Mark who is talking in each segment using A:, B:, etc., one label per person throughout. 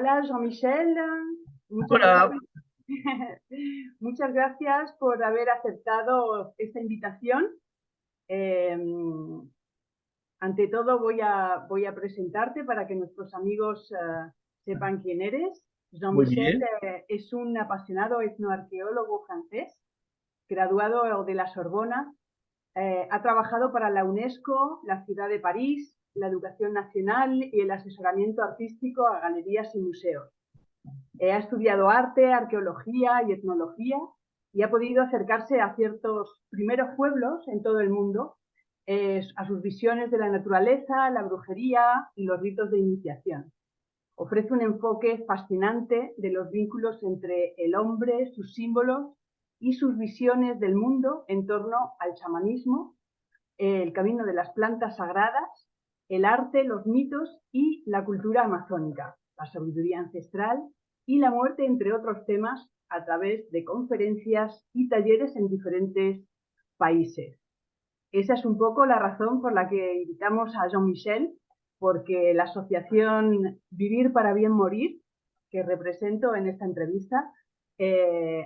A: Hola Jean-Michel, muchas
B: Hola,
A: gracias. Muchas gracias por haber aceptado esta invitación. Eh, Ante todo voy a presentarte para que nuestros amigos sepan quién eres.
B: muy
A: Jean-Michel
B: bien.
A: es un apasionado etnoarqueólogo francés, graduado de la Sorbona. Ha trabajado para la UNESCO, la ciudad de París, la educación nacional y el asesoramiento artístico a galerías y museos. Ha estudiado arte, arqueología y etnología y ha podido acercarse a ciertos primeros pueblos en todo el mundo, a sus visiones de la naturaleza, la brujería y los ritos de iniciación. Ofrece un enfoque fascinante de los vínculos entre el hombre, sus símbolos y sus visiones del mundo en torno al chamanismo, el camino de las plantas sagradas, el arte, los mitos y la cultura amazónica, la sabiduría ancestral y la muerte, entre otros temas, a través de conferencias y talleres en diferentes países. Esa es un poco la razón por la que invitamos a Jean-Michel, porque la asociación Vivir para Bien Morir, que represento en esta entrevista,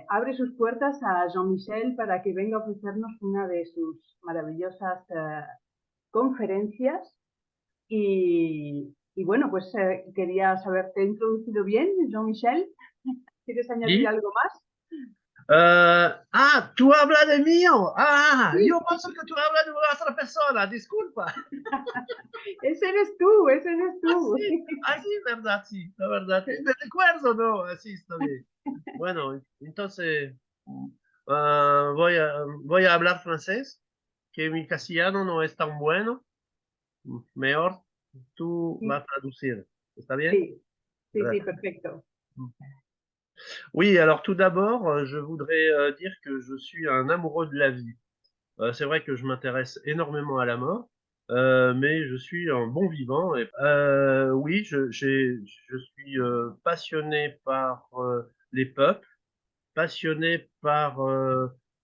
A: abre sus puertas a Jean-Michel para que venga a ofrecernos una de sus maravillosas conferencias. Y bueno, pues quería saber, ¿te he introducido bien, Jean-Michel? ¿Quieres añadir
B: Sí.
A: algo más?
B: Tú hablas de mío. Yo
A: Sí,
B: pienso que tú hablas de otra persona. Disculpa.
A: ese eres tú.
B: Sí, sí, verdad, sí, la verdad. Me recuerdo, ¿no? Así está bien. Bueno, entonces voy a hablar francés, que mi castellano no es tan bueno. Mejor tú vas a traducir. ¿Está bien?
A: Sí, sí, sí,
B: Gracias.
A: perfecto.
B: Oui, alors tout d'abord, je voudrais dire que je suis un amoureux de la vie. C'est vrai que je m'intéresse énormément à la mort, mais je suis un bon vivant. Et, oui, je suis passionné par les peuples, passionné par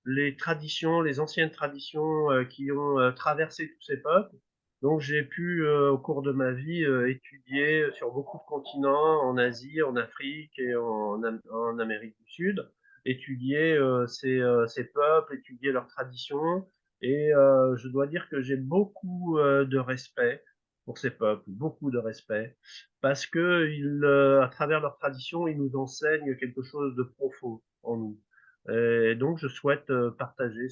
B: les traditions, les anciennes traditions qui ont traversé tous ces peuples. Donc j'ai pu, au cours de ma vie, étudier sur beaucoup de continents, en Asie, en Afrique et en Amérique du Sud, étudier ces peuples, étudier leurs traditions. Et je dois dire que j'ai beaucoup de respect pour ces peuples, beaucoup de respect, parce que à travers leurs traditions, ils nous enseignent quelque chose de profond en nous. Et donc, je souhaite partager.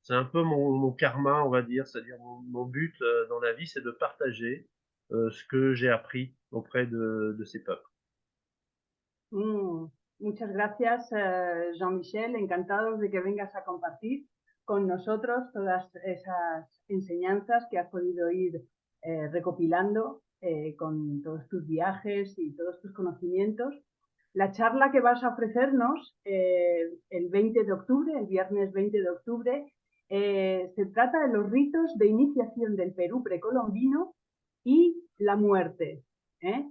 B: C'est un peu mon karma, on va dire, c'est-à-dire mon but dans la vie, c'est de partager ce que j'ai appris auprès de ces peuples.
A: Mm, muchas gracias, Jean-Michel. Encantados de que vengas a compartir con nosotros todas esas enseñanzas que has podido ir recopilando con todos tus viajes y todos tus conocimientos. La charla que vas a ofrecernos el 20 de octubre, el viernes 20 de octubre, se trata de los ritos de iniciación del Perú precolombino y la muerte. ¿eh?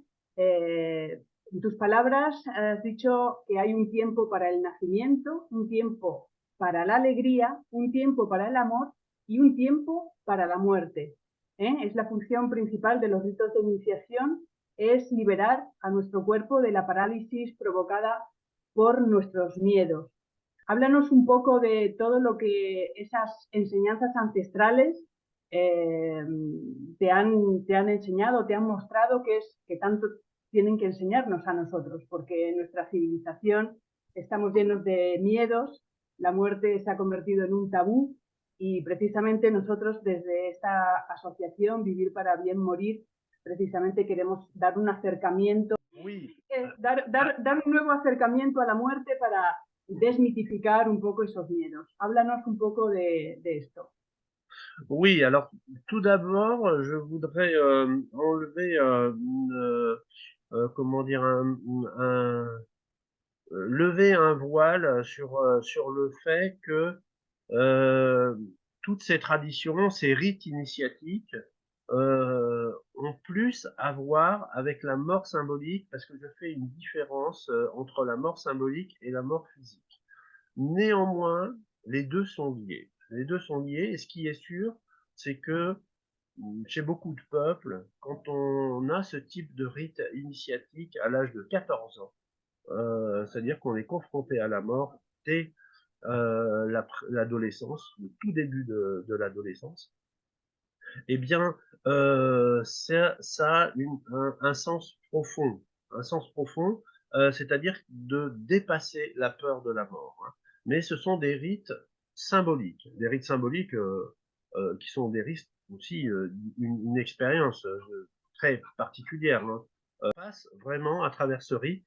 A: En tus palabras has dicho que hay un tiempo para el nacimiento, un tiempo para la alegría, un tiempo para el amor y un tiempo para la muerte. Es la función principal de los ritos de iniciación, es liberar a nuestro cuerpo de la parálisis provocada por nuestros miedos. Háblanos un poco de todo lo que esas enseñanzas ancestrales eh, te han enseñado, te han mostrado que tanto tienen que enseñarnos a nosotros, porque en nuestra civilización estamos llenos de miedos, la muerte se ha convertido en un tabú y precisamente nosotros desde esta asociación Vivir para Bien Morir, precisamente queremos dar un acercamiento,
B: Oui,
A: dar un nuevo acercamiento a la muerte para desmitificar un poco esos miedos. Háblanos un poco de esto.
B: oui. Alors, tout d'abord, je voudrais enlever comment dire, lever un voile sur le fait que euh, toutes ces traditions, ces rites initiatiques ont plus à voir avec la mort symbolique, parce que je fais une différence entre la mort symbolique et la mort physique. Néanmoins, les deux sont liés. Les deux sont liés, et ce qui est sûr, c'est que chez beaucoup de peuples, quand on a ce type de rite initiatique à l'âge de 14 ans, c'est-à-dire qu'on est confronté à la mort dès l'adolescence, le tout début de l'adolescence, eh bien, ça a un sens profond, c'est-à-dire de dépasser la peur de la mort, hein. Mais ce sont des rites symboliques qui sont des rites aussi une expérience très particulière, hein. Passe vraiment à travers ce rite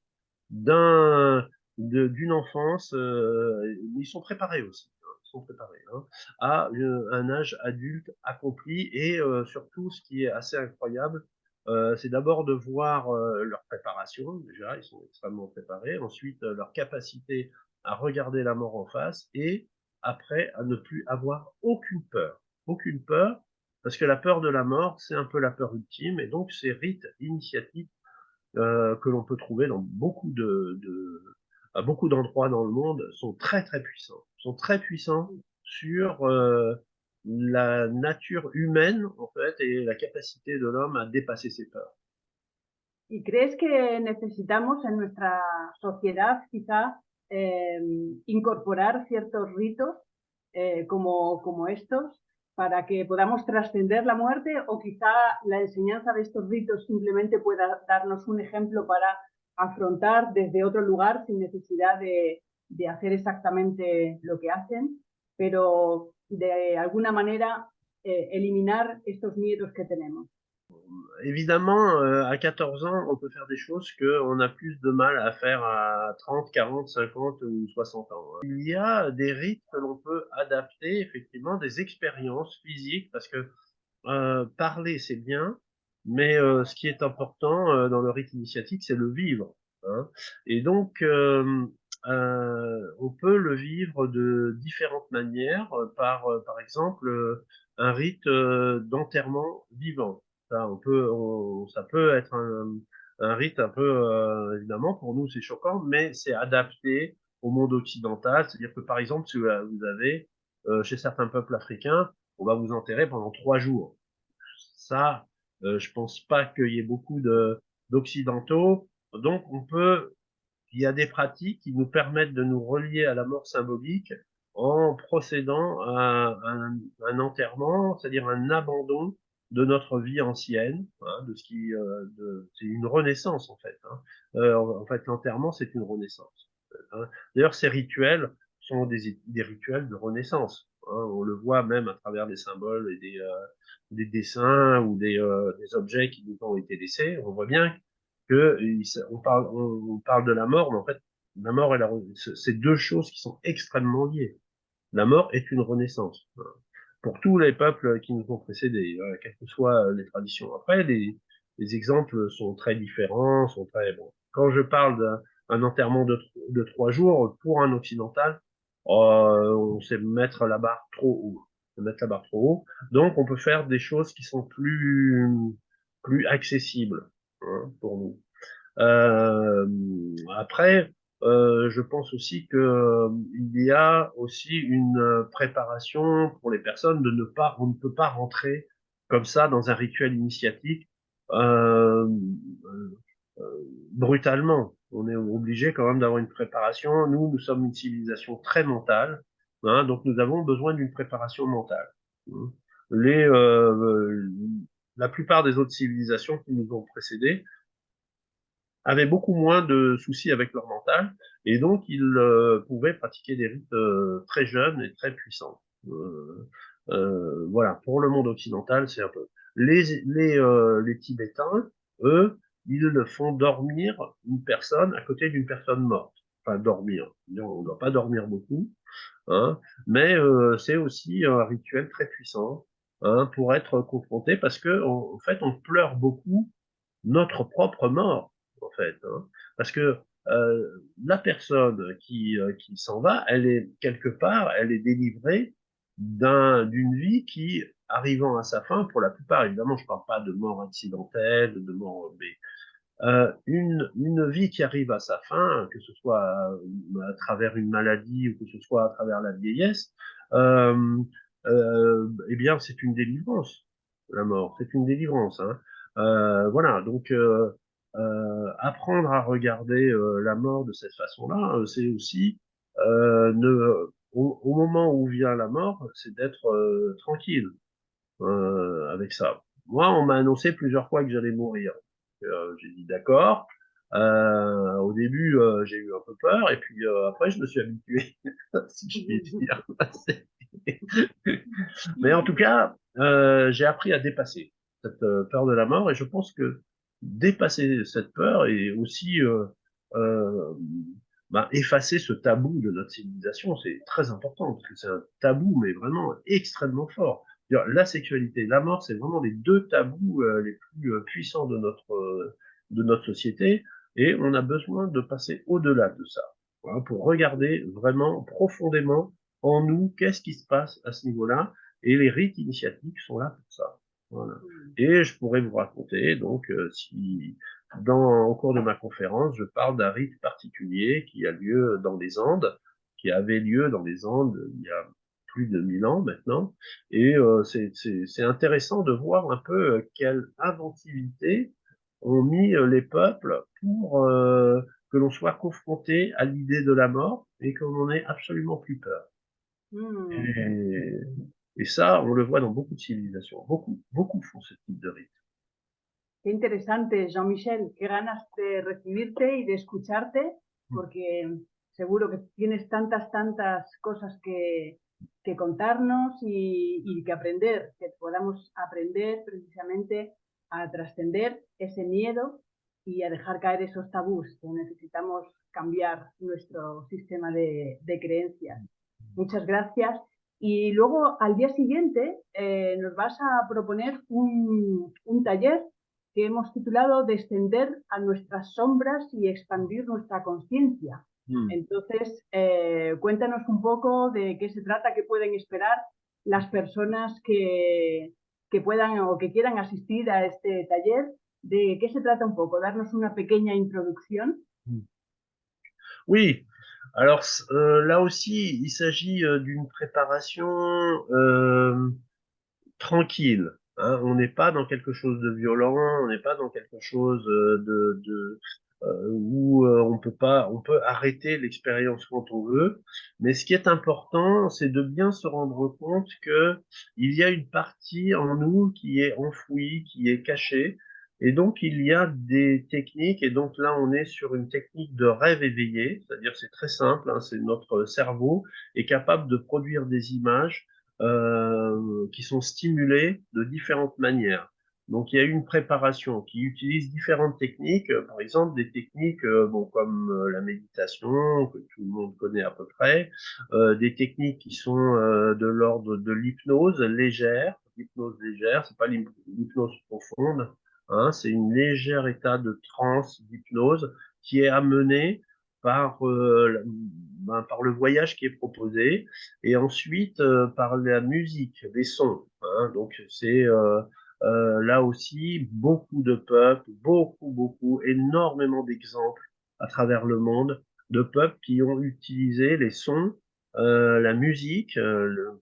B: d'une enfance, ils sont préparés aussi, hein, ils sont préparés, hein, à un âge adulte accompli et surtout ce qui est assez incroyable, c'est d'abord de voir leur préparation, déjà ils sont extrêmement préparés, ensuite leur capacité à regarder la mort en face et après à ne plus avoir aucune peur, parce que la peur de la mort c'est un peu la peur ultime et donc ces rites initiatiques que l'on peut trouver dans à beaucoup d'endroits dans le monde sont très puissants sur la nature humaine en fait et la capacité de l'homme à dépasser ses peurs.
A: ¿Y crees que necesitamos en nuestra sociedad quizá incorporar ciertos ritos como estos para que podamos trascender la muerte o quizá la enseñanza de estos ritos simplemente pueda darnos un ejemplo para afrontar desde otro lugar sin necesidad de hacer exactamente lo que hacen, pero de alguna manera eliminar estos miedos que tenemos?
B: Évidemment, à 14 ans, on peut faire des choses qu'on a plus de mal à faire à 30, 40, 50 ou 60 ans, hein. Il y a des rites que l'on peut adapter, effectivement, des expériences physiques, parce que parler, c'est bien, mais ce qui est important dans le rite initiatique, c'est le vivre, hein. Et donc, on peut le vivre de différentes manières, par exemple, un rite d'enterrement vivant. Ça peut être un rite un peu, évidemment, pour nous, c'est choquant, mais c'est adapté au monde occidental. C'est-à-dire que, par exemple, si vous avez, chez certains peuples africains, on va vous enterrer pendant 3 jours. Ça, je pense pas qu'il y ait beaucoup d'occidentaux. Donc, il y a des pratiques qui nous permettent de nous relier à la mort symbolique en procédant à un enterrement, c'est-à-dire un abandon de notre vie ancienne, hein, c'est une renaissance en fait, hein. En fait, l'enterrement c'est une renaissance, hein. D'ailleurs, ces rituels sont des rituels de renaissance, hein. On le voit même à travers des symboles et des dessins ou des objets qui nous ont été laissés. On voit bien que on parle de la mort, mais en fait, la mort et c'est deux choses qui sont extrêmement liées. La mort est une renaissance, hein, pour tous les peuples qui nous ont précédés, quelles que soient les traditions. Après, les exemples sont très différents, sont très bon. Quand je parle d'un enterrement de 3 jours, pour un occidental, on sait mettre la barre trop haut. Mettre la barre trop haut. Donc, on peut faire des choses qui sont plus accessibles, hein, pour nous. Euh, Après, je pense aussi que il y a aussi une préparation pour les personnes on ne peut pas rentrer comme ça dans un rituel initiatique euh, euh, brutalement. On est obligé quand même d'avoir une préparation. Nous sommes une civilisation très mentale, hein, donc nous avons besoin d'une préparation mentale, hein. Les, la plupart des autres civilisations qui nous ont précédés avaient beaucoup moins de soucis avec leur mental et donc ils pouvaient pratiquer des rites très jeunes et très puissants. Voilà, pour le monde occidental, c'est un peu. Les Tibétains, eux, ils font dormir une personne à côté d'une personne morte. Enfin, dormir. On ne doit pas dormir beaucoup, hein, mais c'est aussi un rituel très puissant, hein, pour être confronté parce que en fait, on pleure beaucoup notre propre mort, en fait, hein. Parce que la personne qui s'en va, elle est quelque part, elle est délivrée d'une vie qui, arrivant à sa fin, pour la plupart, évidemment, je parle pas de mort accidentelle, de mort, mais une vie qui arrive à sa fin, que ce soit à travers une maladie ou que ce soit à travers la vieillesse, eh bien, c'est une délivrance. la mort, c'est une délivrance. Hein. Voilà, donc apprendre à regarder la mort de cette façon-là, c'est aussi au moment où vient la mort, c'est d'être tranquille avec ça. Moi, on m'a annoncé plusieurs fois que j'allais mourir. J'ai dit d'accord. Au début, j'ai eu un peu peur, et puis après, je me suis habitué, si je puis dire. Mais en tout cas, j'ai appris à dépasser cette peur de la mort, et je pense que dépasser cette peur et aussi euh, effacer ce tabou de notre civilisation, c'est très important, parce que c'est un tabou, mais vraiment extrêmement fort. La sexualité, la mort, c'est vraiment les deux tabous les plus puissants de notre société, et on a besoin de passer au-delà de ça, voilà, pour regarder vraiment profondément en nous qu'est-ce qui se passe à ce niveau-là, et les rites initiatiques sont là pour ça. Voilà. Et je pourrais vous raconter, donc, si au cours de ma conférence, je parle d'un rite particulier qui a lieu dans les Andes, qui avait lieu dans les Andes il y a plus de 1000 ans maintenant, et c'est intéressant de voir un peu quelle inventivité ont mis les peuples pour que l'on soit confronté à l'idée de la mort et que l'on n'ait absolument plus peur.
A: Mm.
B: Et, et ça, on le voit dans beaucoup de civilisations. Beaucoup font ce type de rite.
A: Qué interesante, Jean-Michel. Qué ganas de recibirte y de escucharte, porque seguro que tienes tantas cosas que contarnos y que aprender, que podamos aprender precisamente a trascender ese miedo y a dejar caer esos tabús que necesitamos cambiar nuestro sistema de creencias. Muchas gracias. Y luego al día siguiente nos vas a proponer un taller que hemos titulado Descender a nuestras sombras y expandir nuestra conciencia. Entonces, cuéntanos un poco de qué se trata, qué pueden esperar las personas que puedan o que quieran asistir a este taller, de qué se trata un poco, darnos una pequeña introducción.
B: Oui, alors là aussi, il s'agit d'une préparation tranquille. Hein. On n'est pas dans quelque chose de violent, on n'est pas dans quelque chose où on peut arrêter l'expérience quand on veut. Mais ce qui est important, c'est de bien se rendre compte que il y a une partie en nous qui est enfouie, qui est cachée. Et donc, il y a des techniques, et donc là, on est sur une technique de rêve éveillé, c'est-à-dire c'est très simple, hein, c'est notre cerveau est capable de produire des images qui sont stimulés de différentes manières. Donc il y a une préparation qui utilise différentes techniques, par exemple des techniques comme la méditation que tout le monde connaît à peu près, des techniques qui sont de l'ordre de l'hypnose légère. L'hypnose légère, c'est pas l'hypnose profonde, hein, c'est une légère état de transe d'hypnose qui est amené par par le voyage qui est proposé et ensuite par la musique, les sons. Hein, donc c'est là aussi beaucoup de peuples, énormément d'exemples à travers le monde de peuples qui ont utilisé les sons, la musique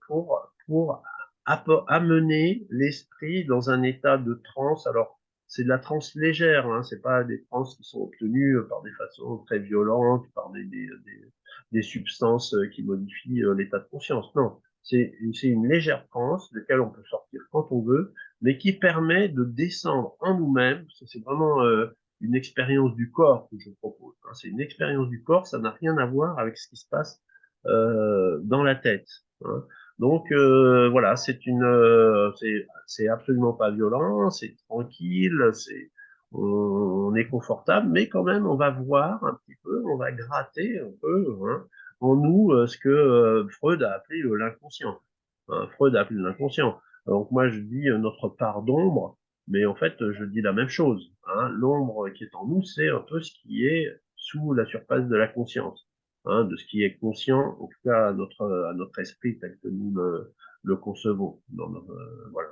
B: pour amener l'esprit dans un état de transe. Alors c'est de la transe légère, hein, c'est pas des transes qui sont obtenues par des façons très violentes, par des substances qui modifient l'état de conscience. Non, c'est une légère transe de laquelle on peut sortir quand on veut, mais qui permet de descendre en nous-mêmes. C'est vraiment une expérience du corps que je propose. Hein. C'est une expérience du corps, ça n'a rien à voir avec ce qui se passe dans la tête. Hein. Donc voilà, c'est absolument pas violent, c'est tranquille, on est confortable, mais quand même on va voir un petit peu, on va gratter un peu hein, en nous ce que Freud a appelé l'inconscient. Hein, Freud a appelé l'inconscient. Donc moi je dis notre part d'ombre, mais en fait je dis la même chose. Hein. L'ombre qui est en nous, c'est un peu ce qui est sous la surface de la conscience. Hein, de ce qui est conscient, en tout cas à notre esprit tel que nous le concevons. Voilà.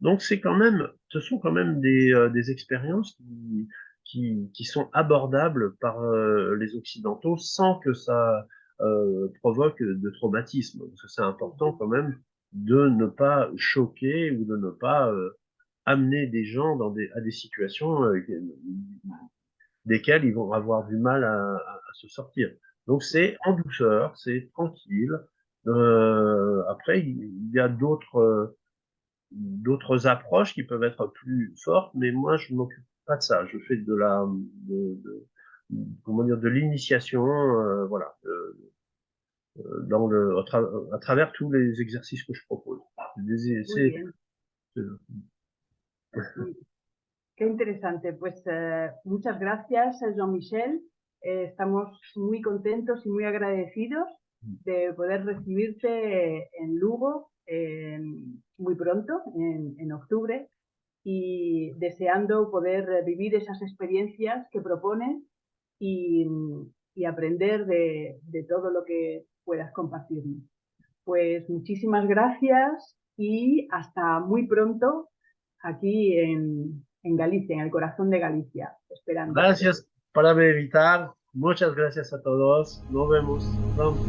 B: Donc c'est quand même, ce sont quand même des expériences qui sont abordables par les Occidentaux sans que ça provoque de traumatisme. Parce que c'est important quand même de ne pas choquer ou de ne pas amener des gens à des situations desquelles ils vont avoir du mal à se sortir. Donc c'est en douceur, c'est tranquille. Après, il y a d'autres approches qui peuvent être plus fortes, mais moi je m'occupe pas de ça. Je fais comment dire, de l'initiation, voilà, à travers tous les exercices que je propose.
A: Muy bien. Muy Qué interesante. Pues muchas gracias, Jean-Michel. Estamos muy contentos y muy agradecidos de poder recibirte en Lugo muy pronto, en octubre, y deseando poder vivir esas experiencias que propones y, y aprender de todo lo que puedas compartirnos. Pues muchísimas gracias y hasta muy pronto aquí en Galicia, en el corazón de Galicia, esperándote.
B: Gracias por haber invitado. Muchas gracias a todos. Nos vemos pronto.